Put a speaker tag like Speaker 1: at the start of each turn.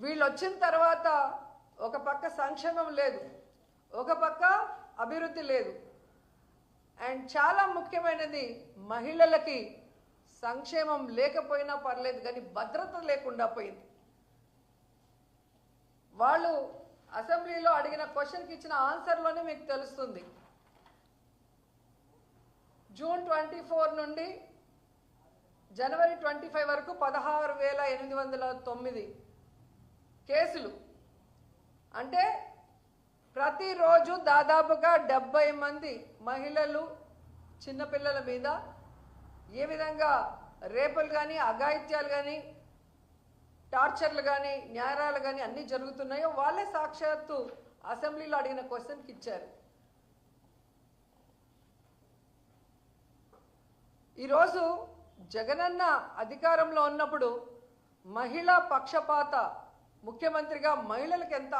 Speaker 1: వీళ్ళు వచ్చిన తర్వాత ఒక పక్క సంక్షేమం లేదు, ఒక పక్క అభివృద్ధి లేదు. అండ్ చాలా ముఖ్యమైనది, మహిళలకి సంక్షేమం లేకపోయినా పర్లేదు కానీ భద్రత లేకుండా పోయింది. వాళ్ళు అసెంబ్లీలో అడిగిన క్వశ్చన్కి ఇచ్చిన ఆన్సర్లోనే మీకు తెలుస్తుంది. జూన్ 24 నుండి జనవరి 25 వరకు 16,809 కేసులు. అంటే ప్రతిరోజు దాదాపుగా 70 మంది మహిళలు, చిన్నపిల్లల మీద ఏ విధంగా రేపులు కానీ, అఘాయిత్యాలు కానీ, టార్చర్లు కానీ, న్యాయాలు కానీ అన్నీ జరుగుతున్నాయో వాళ్ళే సాక్షాత్తు అసెంబ్లీలో అడిగిన క్వశ్చన్కి ఇచ్చారు. ఈరోజు జగనన్న అధికారంలో ఉన్నప్పుడు మహిళా పక్షపాత ముఖ్యమంత్రిగా మహిళలకు ఎంత